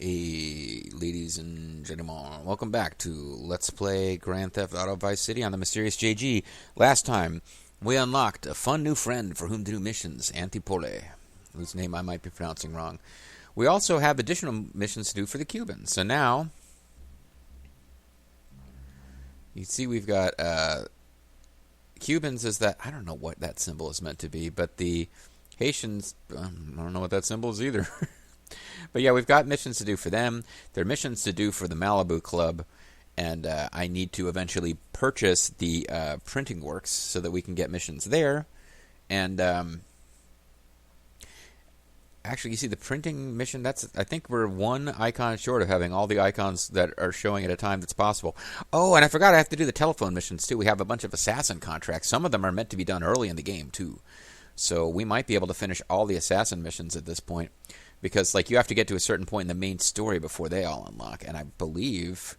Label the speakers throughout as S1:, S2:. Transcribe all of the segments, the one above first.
S1: Hey, ladies and gentlemen, welcome back to Let's Play Grand Theft Auto Vice City on the Mysterious JG. Last time, we unlocked a fun new friend for whom to do missions, Antipole, whose name I might be pronouncing wrong. We also have additional missions to do for the Cubans. So now, you see we've got Cubans is that, I don't know what that symbol is meant to be, but the Haitians, I don't know what that symbol is either. But yeah, we've got missions to do for them. There are missions to do for the Malibu Club. And I need to eventually purchase the printing works so that we can get missions there. And actually, you see the printing mission, I think we're one icon short of having all the icons that are showing at a time that's possible. Oh, and I forgot I have to do the telephone missions too. We have a bunch of assassin contracts. Some of them are meant to be done early in the game too. So we might be able to finish all the assassin missions at this point. Because, like, you have to get to a certain point in the main story before they all unlock. And I believe...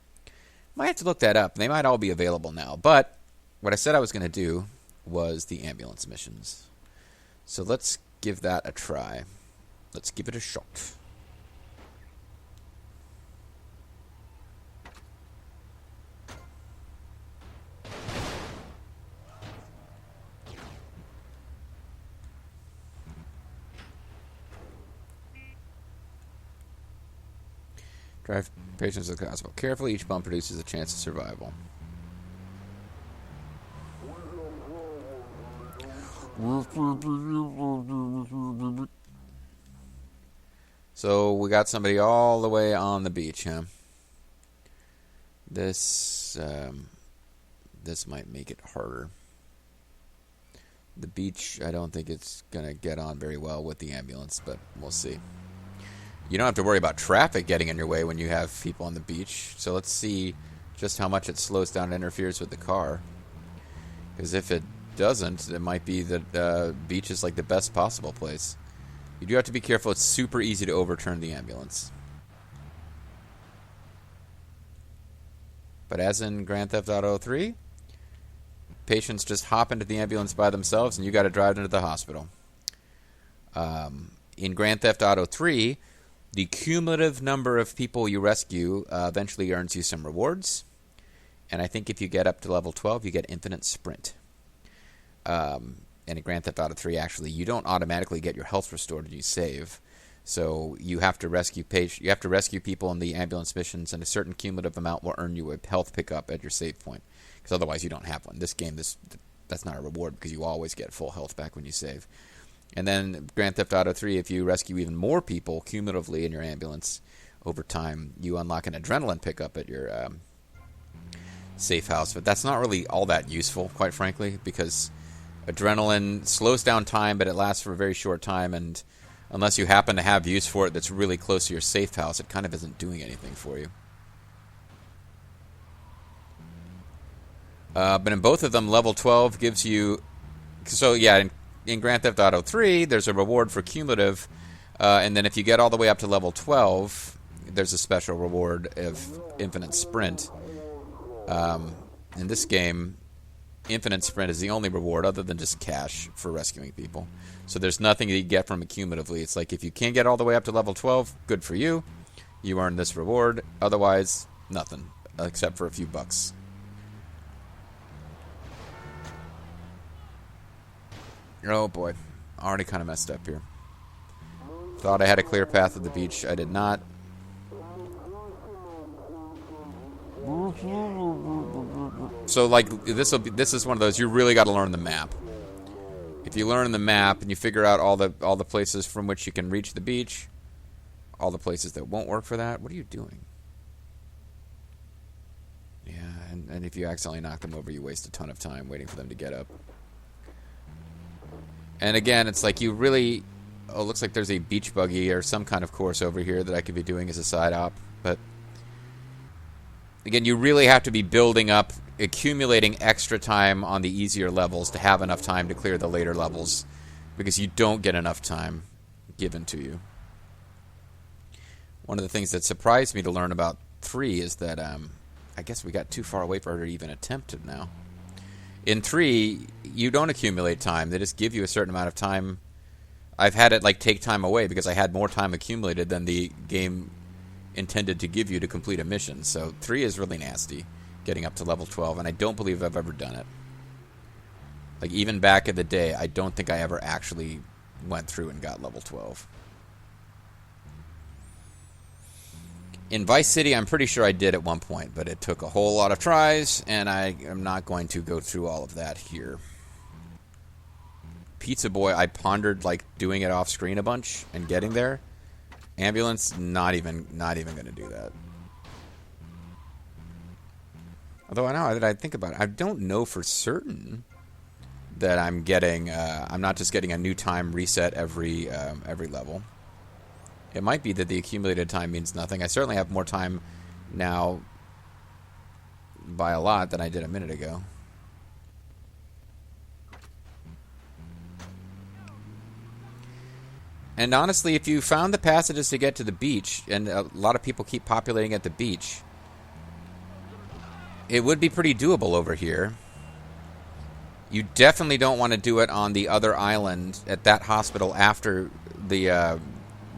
S1: might have to look that up. They might all be available now. But what I said I was going to do was the ambulance missions. So let's give that a try. Let's give it a shot. Drive patients to the hospital carefully. Each bump produces a chance of survival. So we got somebody all the way on the beach, huh? This might make it harder. The beach, I don't think it's gonna get on very well with the ambulance, but we'll see. You don't have to worry about traffic getting in your way when you have people on the beach. So let's see just how much it slows down and interferes with the car. Because if it doesn't, it might be that the beach is like the best possible place. You do have to be careful. It's super easy to overturn the ambulance. But as in Grand Theft Auto 3, patients just hop into the ambulance by themselves and you got to drive them to the hospital. In Grand Theft Auto 3... the cumulative number of people you rescue eventually earns you some rewards. And I think if you get up to level 12, you get infinite sprint. And in Grand Theft Auto 3, actually, you don't automatically get your health restored when you save. So you have to rescue people in the ambulance missions, and a certain cumulative amount will earn you a health pickup at your save point. Because otherwise you don't have one. This game, that's not a reward because you always get full health back when you save. And then Grand Theft Auto 3, if you rescue even more people cumulatively in your ambulance over time, you unlock an adrenaline pickup at your safe house. But that's not really all that useful, quite frankly, because adrenaline slows down time, but it lasts for a very short time. And unless you happen to have use for it that's really close to your safe house, it kind of isn't doing anything for you. But in both of them, level 12 gives you... so, yeah... in Grand Theft Auto 3, there's a reward for cumulative, and then if you get all the way up to level 12, there's a special reward of infinite sprint. In this game, infinite sprint is the only reward other than just cash for rescuing people. So there's nothing that you get from it cumulatively. It's like if you can't get all the way up to level 12, good for you. You earn this reward. Otherwise, nothing, except for a few bucks. Oh boy, already kind of messed up here. Thought I had a clear path to the beach. I did not. So like this is one of those you really got to learn the map. If you learn the map and you figure out all the places from which you can reach the beach, all the places that won't work for that, what are you doing? Yeah, and if you accidentally knock them over, you waste a ton of time waiting for them to get up. And again, it's like you really... oh, it looks like there's a beach buggy or some kind of course over here that I could be doing as a side op. But again, you really have to be building up, accumulating extra time on the easier levels to have enough time to clear the later levels. Because you don't get enough time given to you. One of the things that surprised me to learn about 3 is that I guess we got too far away for her to even attempt it now. In 3, you don't accumulate time. They just give you a certain amount of time. I've had it like take time away because I had more time accumulated than the game intended to give you to complete a mission. So 3 is really nasty, getting up to level 12, and I don't believe I've ever done it. Like, even back in the day, I don't think I ever actually went through and got level 12. In Vice City, I'm pretty sure I did at one point, but it took a whole lot of tries, and I am not going to go through all of that here. Pizza Boy, I pondered, like, doing it off screen a bunch and getting there. Ambulance, not even going to do that. Although now that I think about it, I don't know for certain that I'm getting, I'm not just getting a new time reset every level. It might be that the accumulated time means nothing. I certainly have more time now by a lot than I did a minute ago. And honestly, if you found the passages to get to the beach, and a lot of people keep populating at the beach, it would be pretty doable over here. You definitely don't want to do it on the other island at that hospital after the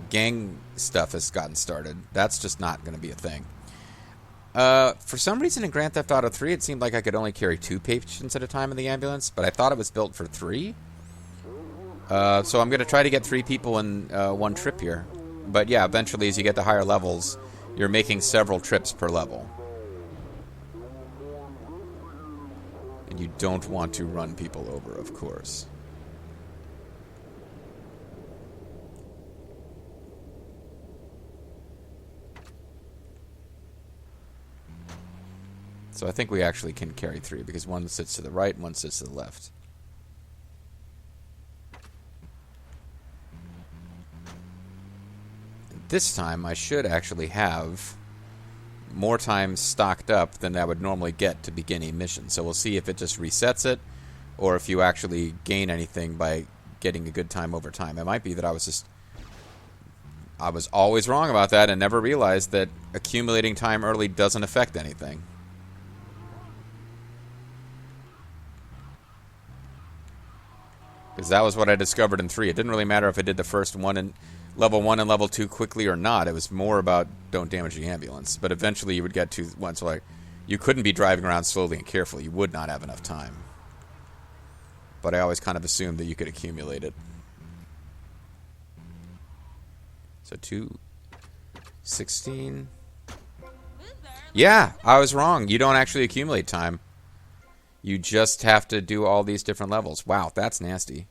S1: gang stuff has gotten started. That's just not going to be a thing. For some reason in Grand Theft Auto 3, it seemed like I could only carry 2 patients at a time in the ambulance, but I thought it was built for 3. So I'm going to try to get 3 people in one trip here. But yeah, eventually as you get to higher levels, you're making several trips per level. And you don't want to run people over, of course. So I think we actually can carry 3, because one sits to the right and one sits to the left. This time I should actually have more time stocked up than I would normally get to begin a mission. So we'll see if it just resets it, or if you actually gain anything by getting a good time over time. It might be that I was always wrong about that and never realized that accumulating time early doesn't affect anything. Because that was what I discovered in 3. It didn't really matter if I did the first one in level 1 and level 2 quickly or not. It was more about don't damage the ambulance. But eventually you would get to once like you couldn't be driving around slowly and carefully. You would not have enough time. But I always kind of assumed that you could accumulate it. So 2:16. Yeah, I was wrong. You don't actually accumulate time. You just have to do all these different levels. Wow, that's nasty.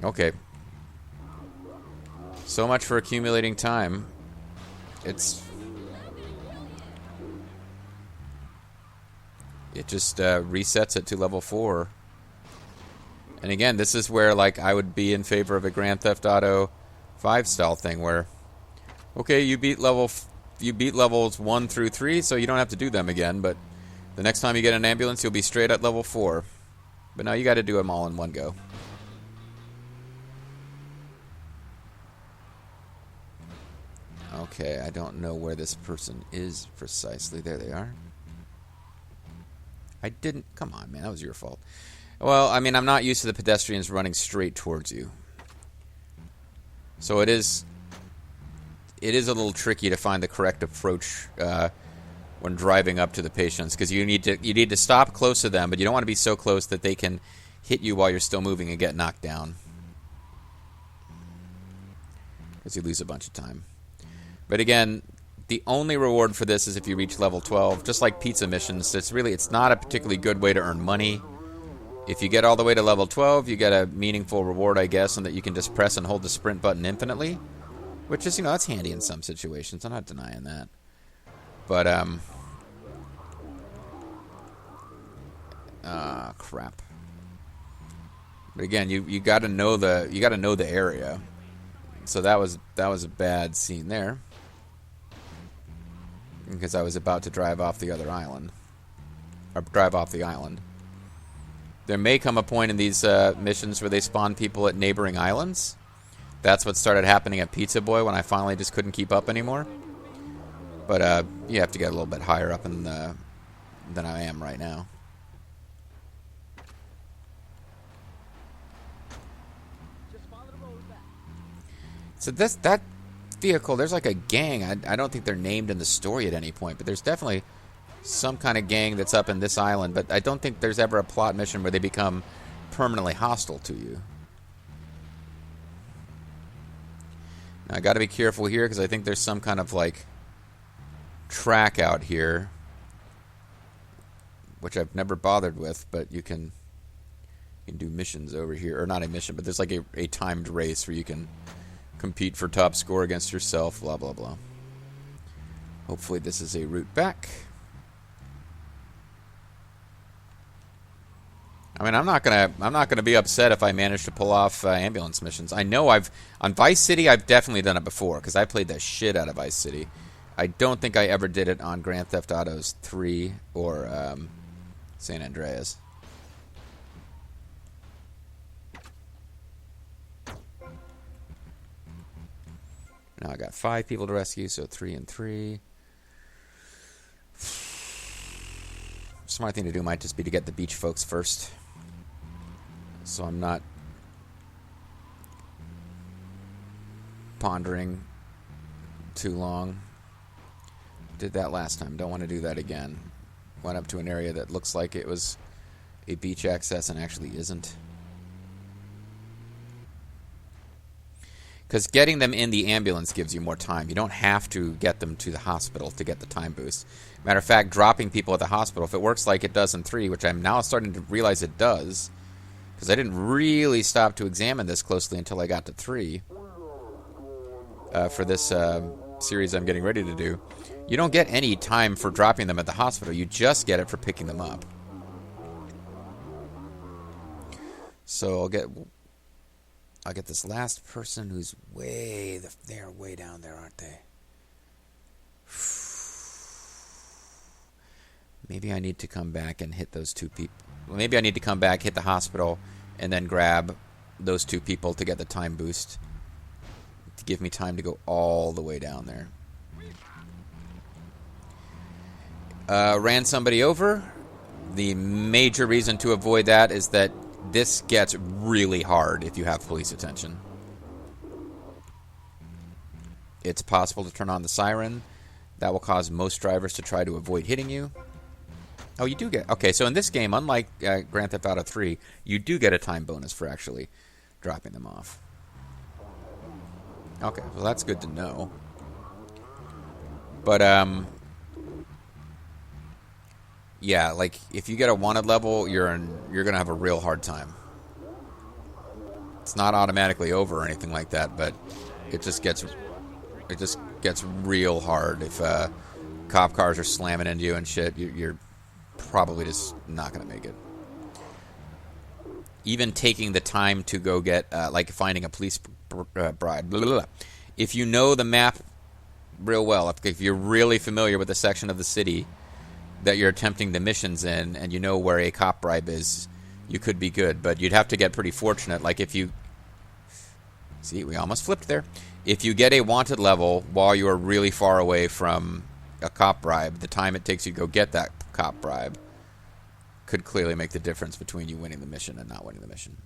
S1: Okay. So much for accumulating time. It just resets it to level 4. And again, this is where like I would be in favor of a Grand Theft Auto 5 style thing where, okay, you beat levels 1 through 3, so you don't have to do them again, but the next time you get an ambulance, you'll be straight at level 4. But now you got to do them all in one go. Okay, I don't know where this person is precisely. There they are. I didn't... Come on, man. That was your fault. Well, I mean, I'm not used to the pedestrians running straight towards you. So it is a little tricky to find the correct approach when driving up to the patients, because you need to stop close to them, but you don't want to be so close that they can hit you while you're still moving and get knocked down, because you lose a bunch of time. But again, the only reward for this is if you reach level 12, just like pizza missions. It's not a particularly good way to earn money. If you get all the way to level 12, you get a meaningful reward, I guess, and that you can just press and hold the sprint button infinitely, which is, that's handy in some situations. I'm not denying that. But crap. But again, you got to know the area. So that was a bad scene there, because I was about to drive off the other island, or drive off the island. There may come a point in these missions where they spawn people at neighboring islands. That's what started happening at Pizza Boy when I finally just couldn't keep up anymore. But you have to get a little bit higher up than I am right now. So that vehicle. There's like a gang. I don't think they're named in the story at any point, but there's definitely some kind of gang that's up in this island, but I don't think there's ever a plot mission where they become permanently hostile to you. Now, I got to be careful here because I think there's some kind of like track out here, which I've never bothered with, but you can do missions over here, or not a mission, but there's like a timed race where you can compete for top score against yourself, blah blah blah. Hopefully this is a route back. I mean, I'm not gonna be upset if I manage to pull off ambulance missions. I know on Vice City I've definitely done it before because I played the shit out of Vice City. I don't think I ever did it on Grand Theft Autos 3 or San Andreas. Now I got 5 people to rescue, so 3 and 3. Smart thing to do might just be to get the beach folks first, so I'm not pondering too long. Did that last time. Don't want to do that again. Went up to an area that looks like it was a beach access and actually isn't. Because getting them in the ambulance gives you more time. You don't have to get them to the hospital to get the time boost. Matter of fact, dropping people at the hospital, if it works like it does in 3, which I'm now starting to realize it does, because I didn't really stop to examine this closely until I got to 3, for this series I'm getting ready to do, you don't get any time for dropping them at the hospital. You just get it for picking them up. So I'll get this last person who's they're way down there, aren't they? Maybe I need to come back and hit those 2 people. Well, maybe I need to come back, hit the hospital, and then grab those 2 people to get the time boost. To give me time to go all the way down there. Ran somebody over. The major reason to avoid that is that this gets really hard if you have police attention. It's possible to turn on the siren. That will cause most drivers to try to avoid hitting you. Oh, you do get... Okay, so in this game, unlike Grand Theft Auto 3, you do get a time bonus for actually dropping them off. Okay, well that's good to know. But, yeah, like, if you get a wanted level, you're going to have a real hard time. It's not automatically over or anything like that, but it just gets real hard. If cop cars are slamming into you and shit, you're probably just not going to make it. Even taking the time to go get, like finding a police bride, blah, blah, blah. If you know the map real well, if you're really familiar with the section of the city that you're attempting the missions in, and you know where a cop bribe is, you could be good. But you'd have to get pretty fortunate. Like if you... See, we almost flipped there. If you get a wanted level while you are really far away from a cop bribe, the time it takes you to go get that cop bribe could clearly make the difference between you winning the mission and not winning the mission.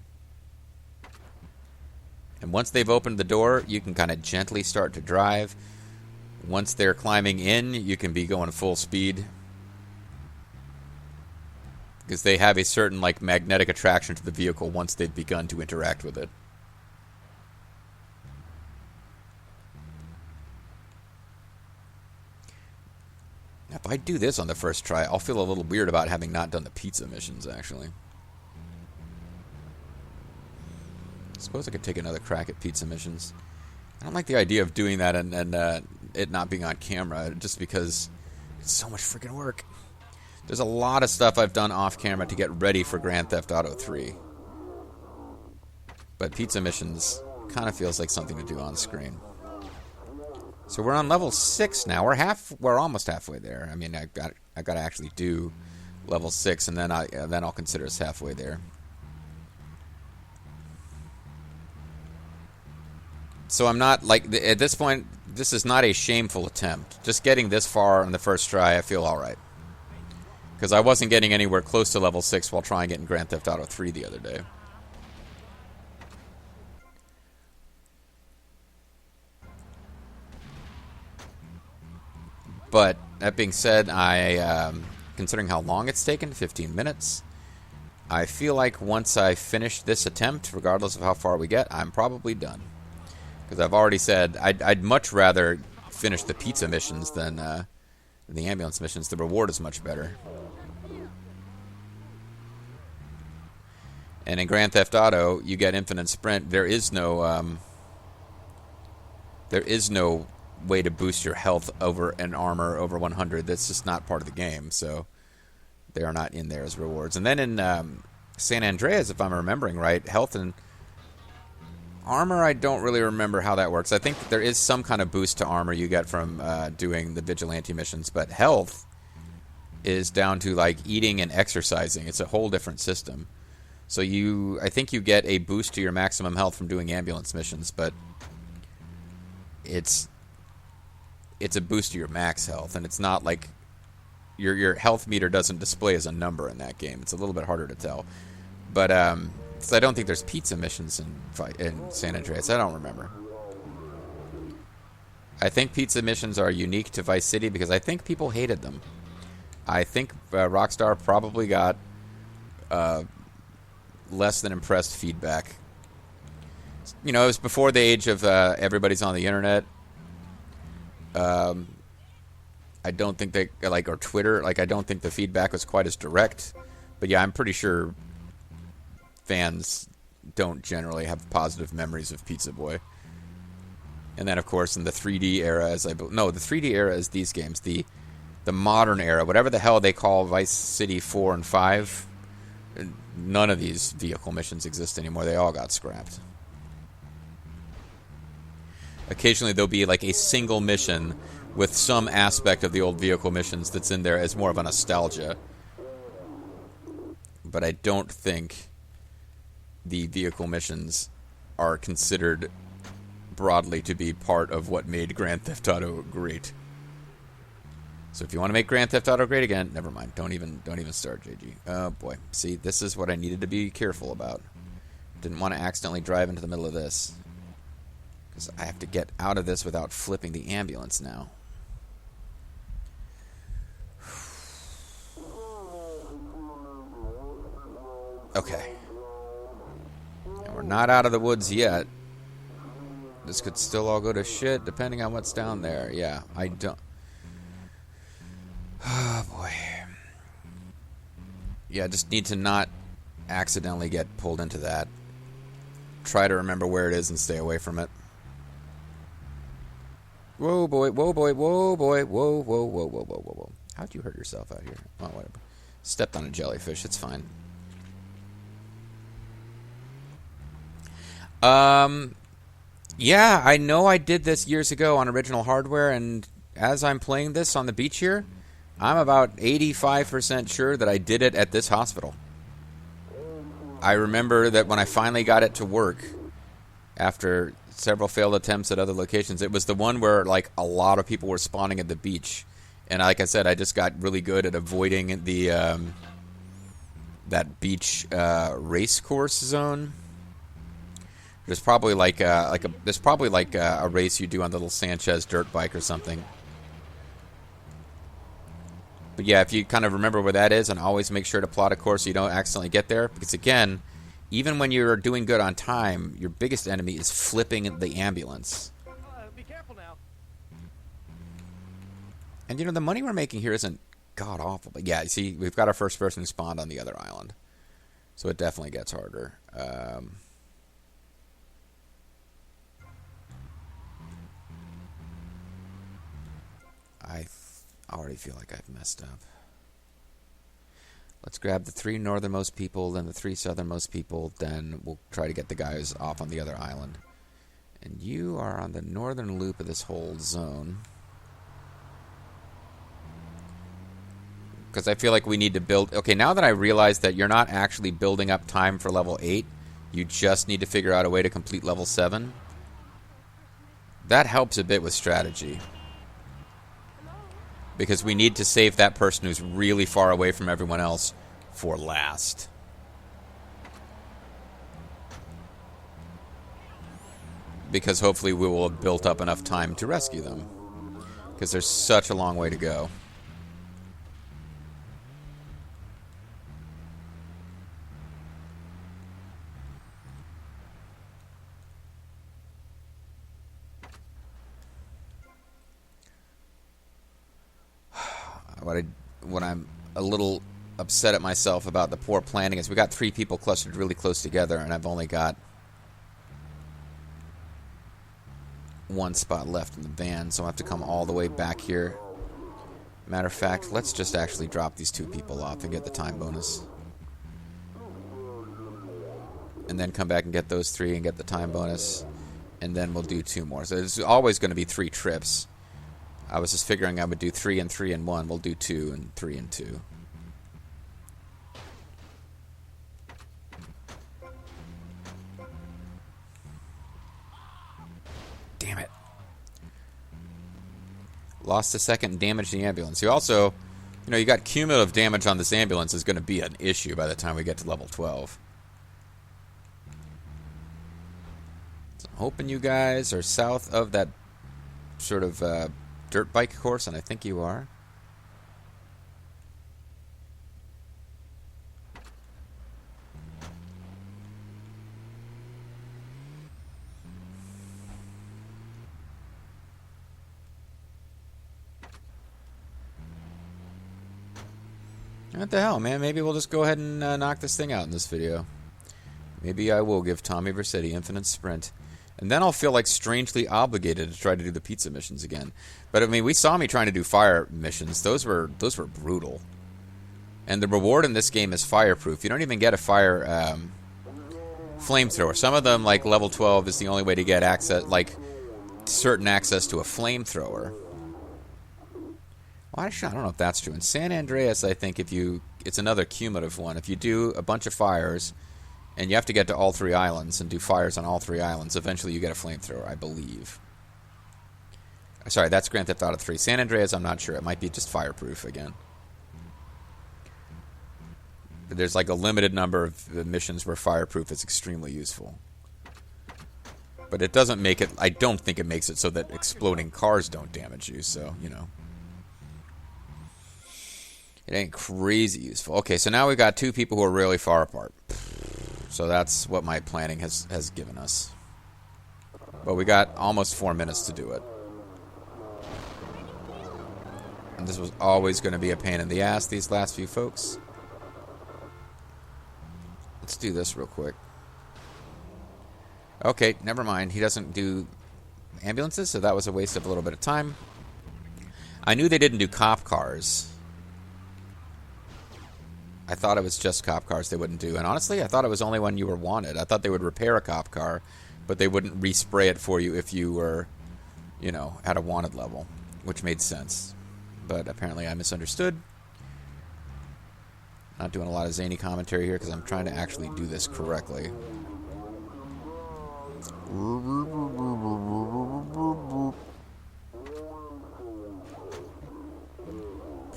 S1: And once they've opened the door, you can kind of gently start to drive. Once they're climbing in, you can be going full speed. Because they have a certain like magnetic attraction to the vehicle once they've begun to interact with it. Now, if I do this on the first try, I'll feel a little weird about having not done the pizza missions, actually. I suppose I could take another crack at pizza missions. I don't like the idea of doing that and it not being on camera, just because it's so much freaking work. There's a lot of stuff I've done off camera to get ready for Grand Theft Auto 3. But pizza missions kind of feels like something to do on screen. So we're on level 6 now. We're almost halfway there. I mean, I got to actually do level 6, and then I'll consider us halfway there. So I'm not like at this point. This is not a shameful attempt. Just getting this far on the first try, I feel all right. Because I wasn't getting anywhere close to level 6 while trying it in Grand Theft Auto 3 the other day. But that being said, considering how long it's taken, 15 minutes, I feel like once I finish this attempt, regardless of how far we get, I'm probably done. Because I've already said I'd much rather finish the pizza missions than the ambulance missions. The reward is much better. And in Grand Theft Auto, you get infinite sprint. There is no way to boost your health over and armor over 100. That's just not part of the game, so they are not in there as rewards. And then in San Andreas, if I'm remembering right, health and armor, I don't really remember how that works. I think that there is some kind of boost to armor you get from doing the vigilante missions, but health is down to like eating and exercising. It's a whole different system. So I think you get a boost to your maximum health from doing ambulance missions, but it's a boost to your max health, and it's not like your health meter doesn't display as a number in that game. It's a little bit harder to tell. But so I don't think there's pizza missions in San Andreas. I don't remember. I think pizza missions are unique to Vice City because I think people hated them. I think Rockstar probably got less than impressed feedback. You know, it was before the age of everybody's on the internet. I don't think they or Twitter. I don't think the feedback was quite as direct. But yeah, I'm pretty sure fans don't generally have positive memories of Pizza Boy. And then, of course, in the 3D era, the 3D era is these games. The modern era, whatever the hell they call Vice City 4 and 5, none of these vehicle missions exist anymore. They all got scrapped. Occasionally there'll be like a single mission with some aspect of the old vehicle missions that's in there as more of a nostalgia. But I don't think the vehicle missions are considered broadly to be part of what made Grand Theft Auto great. So if you want to make Grand Theft Auto great again, never mind. Don't even start, JG. Oh boy. See, this is what I needed to be careful about. Didn't want to accidentally drive into the middle of this. Because I have to get out of this without flipping the ambulance now. Okay. And we're not out of the woods yet. This could still all go to shit depending on what's down there. Yeah, I don't... Oh, boy. Yeah, I just need to not accidentally get pulled into that. Try to remember where it is and stay away from it. Whoa, boy, whoa, boy, whoa, boy, whoa, whoa, whoa, whoa, whoa, whoa, whoa. How'd you hurt yourself out here? Oh, whatever. Stepped on a jellyfish, it's fine. Yeah, I know I did this years ago on original hardware, and as I'm playing this on the beach here, I'm about 85% sure that I did it at this hospital. I remember that when I finally got it to work, after several failed attempts at other locations, it was the one where like a lot of people were spawning at the beach, and like I said, I just got really good at avoiding the that beach race course zone. There's probably like a race you do on the little Sanchez dirt bike or something. But yeah, if you kind of remember where that is, and always make sure to plot a course so you don't accidentally get there, because again, even when you're doing good on time, your biggest enemy is flipping the ambulance.
S2: Be careful now.
S1: And the money we're making here isn't god awful, but yeah, you see, we've got our first person who spawned on the other island, so it definitely gets harder. I already feel like I've messed up. Let's grab the 3 northernmost people, then the 3 southernmost people, then we'll try to get the guys off on the other island. And you are on the northern loop of this whole zone. Because I feel like we need to build... Okay, now that I realize that you're not actually building up time for level 8, you just need to figure out a way to complete level 7. That helps a bit with strategy. Because we need to save that person who's really far away from everyone else for last. Because hopefully we will have built up enough time to rescue them. because there's such a long way to go. What I'm a little upset at myself about the poor planning is we got 3 people clustered really close together, and I've only got 1 spot left in the van, so I'll have to come all the way back here. Matter of fact, let's just actually drop these 2 people off and get the time bonus. And then come back and get those 3 and get the time bonus. And then we'll do 2 more. So there's always going to be 3 trips. I was just figuring I would do 3 and 3 and 1. We'll do 2 and 3 and 2. Damn it. Lost a second and damaged the ambulance. You also, you got cumulative damage on this ambulance is going to be an issue by the time we get to level 12. So I'm hoping you guys are south of that sort of dirt bike course, and I think you are. What the hell, man? Maybe we'll just go ahead and knock this thing out in this video. Maybe I will give Tommy Vercetti infinite sprint. And then I'll feel like strangely obligated to try to do the pizza missions again. But I mean, we saw me trying to do fire missions. Those were brutal. And the reward in this game is fireproof. You don't even get a fire flamethrower. Some of them, like level 12, is the only way to get access, like certain access to a flamethrower. Well, actually, I don't know if that's true. In San Andreas, I think it's another cumulative one. If you do a bunch of fires, and you have to get to all 3 islands and do fires on all 3 islands, eventually you get a flamethrower, I believe. Sorry, that's Grand Theft Auto 3. San Andreas, I'm not sure. It might be just fireproof again. But there's like a limited number of missions where fireproof is extremely useful. But it doesn't make it, I don't think it makes it so that exploding cars don't damage you, so, It ain't crazy useful. Okay, so now we've got 2 people who are really far apart. So that's what my planning has given us. But we got almost 4 minutes to do it. And this was always going to be a pain in the ass, these last few folks. Let's do this real quick. Okay, never mind. He doesn't do ambulances, so that was a waste of a little bit of time. I knew they didn't do cop cars. I thought it was just cop cars they wouldn't do. And honestly, I thought it was only when you were wanted. I thought they would repair a cop car, but they wouldn't respray it for you if you were, at a wanted level, which made sense. But apparently I misunderstood. Not doing a lot of zany commentary here because I'm trying to actually do this correctly.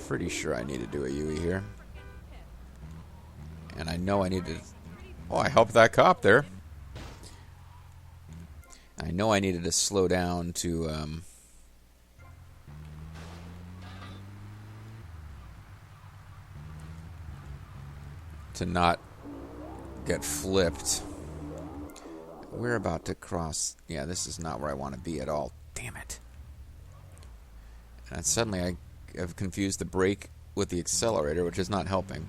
S1: Pretty sure I need to do a UE here. And I know I need to... Oh, I helped that cop there. I know I needed to slow down to... to not get flipped. We're about to cross... Yeah, this is not where I want to be at all. Damn it. And suddenly I have confused the brake with the accelerator, which is not helping.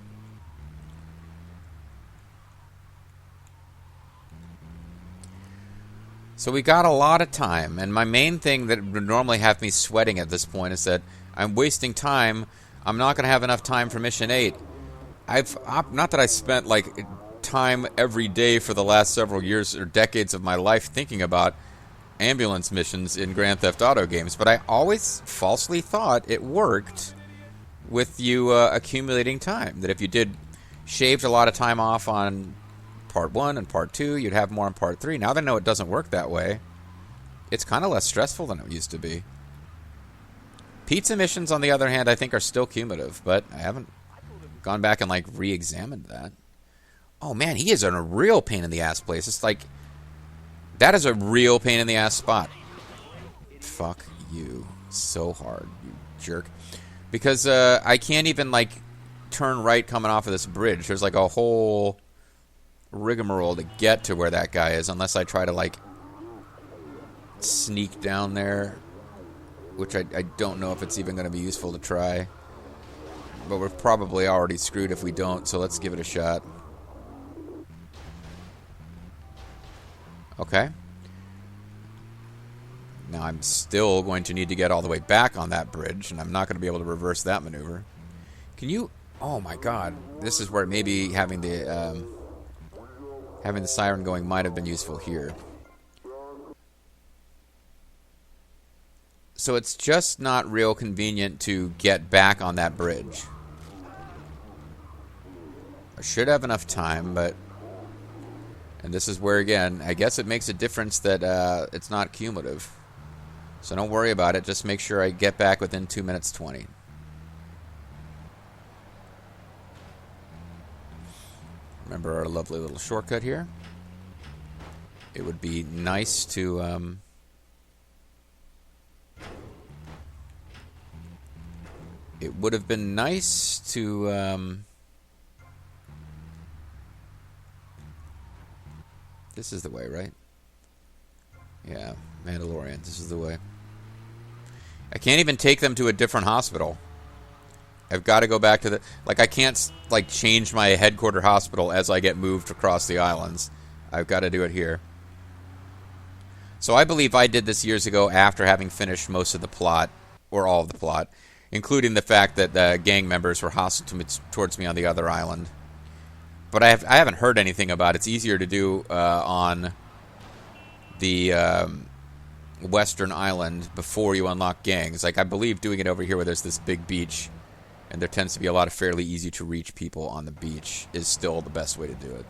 S1: So we got a lot of time, and my main thing that would normally have me sweating at this point is that I'm wasting time. I'm not going to have enough time for Mission 8. Not that I spent, time every day for the last several years or decades of my life thinking about ambulance missions in Grand Theft Auto games, but I always falsely thought it worked with you accumulating time. That if you shaved a lot of time off on Part 1 and Part 2, you'd have more in Part 3. Now that I know it doesn't work that way, it's kind of less stressful than it used to be. Pizza missions, on the other hand, I think are still cumulative, but I haven't gone back and re-examined that. Oh man, he is in a real pain in the ass place. It's that is a real pain in the ass spot. Fuck you so hard, you jerk. Because I can't even, like, turn right coming off of this bridge. There's, like, a whole rigmarole to get to where that guy is, unless I try to, like, sneak down there, which I don't know if it's even going to be useful to try. But we're probably already screwed if we don't, so let's give it a shot. Okay. Now I'm still going to need to get all the way back on that bridge, and I'm not going to be able to reverse that maneuver. Can you... Oh my god. This is where maybe having the siren going might have been useful here. So it's just not real convenient to get back on that bridge. I should have enough time, but... And this is where, again, I guess it makes a difference that it's not cumulative. So don't worry about it. Just make sure I get back within 2 minutes 20. Remember our lovely little shortcut here. It would be nice to... It would have been nice to... This is the way, right? Yeah, Mandalorian, this is the way. I can't even take them to a different hospital. I've got to go back to the... Like, I can't, like, change my headquarter hospital as I get moved across the islands. I've got to do it here. So I believe I did this years ago after having finished most of the plot, or all of the plot, including the fact that the gang members were hostile towards me on the other island. But I haven't heard anything about it. It's easier to do on the western island before you unlock gangs. Like, I believe doing it over here where there's this big beach, and there tends to be a lot of fairly easy to reach people on the beach, is still the best way to do it.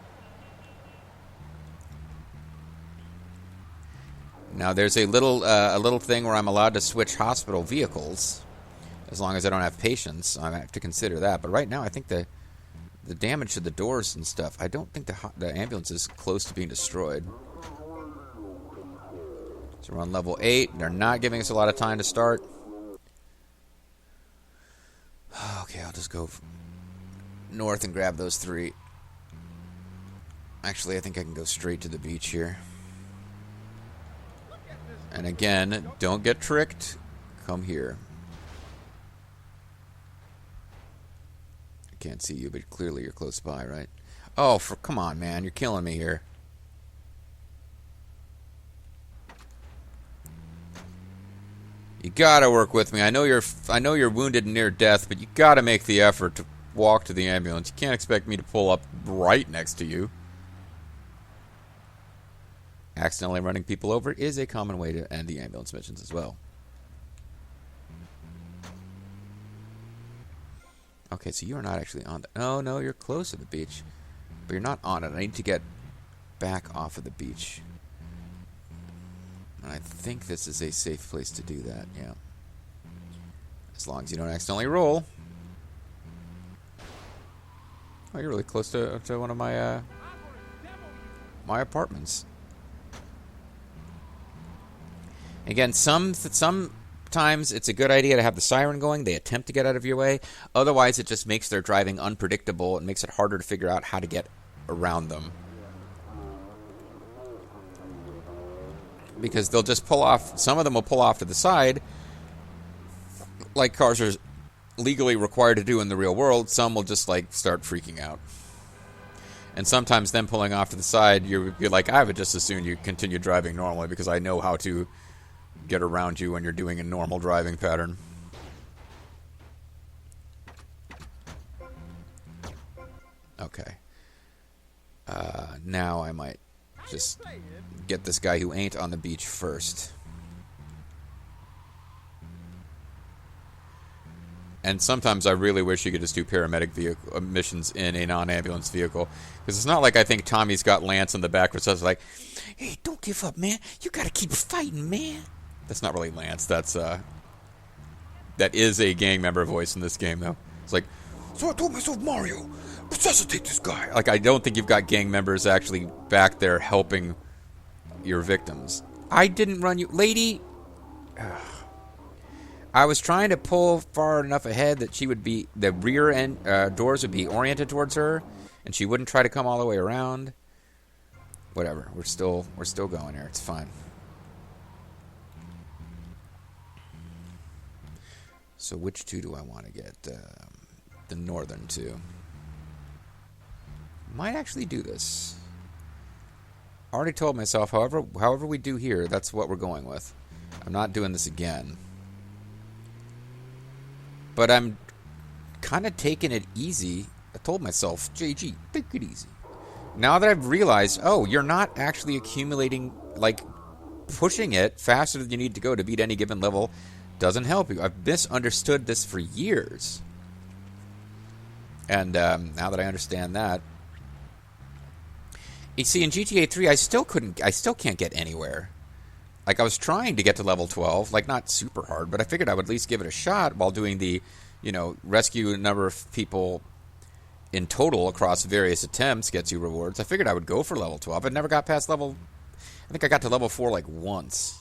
S1: Now, there's a little thing where I'm allowed to switch hospital vehicles, as long as I don't have patients. I have to consider that. But right now, I think the damage to the doors and stuff, I don't think the ambulance is close to being destroyed. So we're on level 8. They're not giving us a lot of time to start. Okay, I'll just go north and grab those 3. Actually, I think I can go straight to the beach here. And again, don't get tricked. Come here. I can't see you, but clearly you're close by, right? Oh, come on, man. You're killing me here. You gotta work with me. I know you're wounded and near death, but you gotta make the effort to walk to the ambulance. You can't expect me to pull up right next to you. Accidentally running people over is a common way to end the ambulance missions as well. Okay, so you are not actually on the... Oh, no, you're close to the beach. But you're not on it. I need to get back off of the beach. And I think this is a safe place to do that, yeah. As long as you don't accidentally roll. Oh, you're really close to one of my my apartments. Again, sometimes it's a good idea to have the siren going. They attempt to get out of your way. Otherwise, it just makes their driving unpredictable. It makes it harder to figure out how to get around them. Because they'll just pull off. Some of them will pull off to the side, like cars are legally required to do in the real world. Some will just, like, start freaking out. And sometimes them pulling off to the side, you're like, I would just as soon you continue driving normally because I know how to get around you when you're doing a normal driving pattern. Okay. Now I might just get this guy who ain't on the beach first. And sometimes I really wish you could just do paramedic vehicle missions in a non-ambulance vehicle. Because it's not like I think Tommy's got Lance in the back, which is like, hey, don't give up, man. You gotta keep fighting, man. That's not really Lance. That's, that is a gang member voice in this game, though. It's like, so I told myself, Mario, resuscitate this guy. Like, I don't think you've got gang members actually back there helping your victims. I didn't run you... Lady... I was trying to pull far enough ahead that the rear end doors would be oriented towards her, and she wouldn't try to come all the way around. Whatever. We're still going here. It's fine. So which two do I want to get? The northern two. Might actually do this. I already told myself, however we do here, that's what we're going with. I'm not doing this again. But I'm kind of taking it easy. I told myself, JG, take it easy. Now that I've realized, oh, you're not actually accumulating, like, pushing it faster than you need to go to beat any given level doesn't help you. I've misunderstood this for years. And now that I understand that, you see, in GTA 3, I still can't get anywhere. Like, I was trying to get to level 12, like, not super hard, but I figured I would at least give it a shot while doing the, rescue a number of people in total across various attempts gets you rewards. I figured I would go for level 12. I never got past I think I got to level 4, like, once.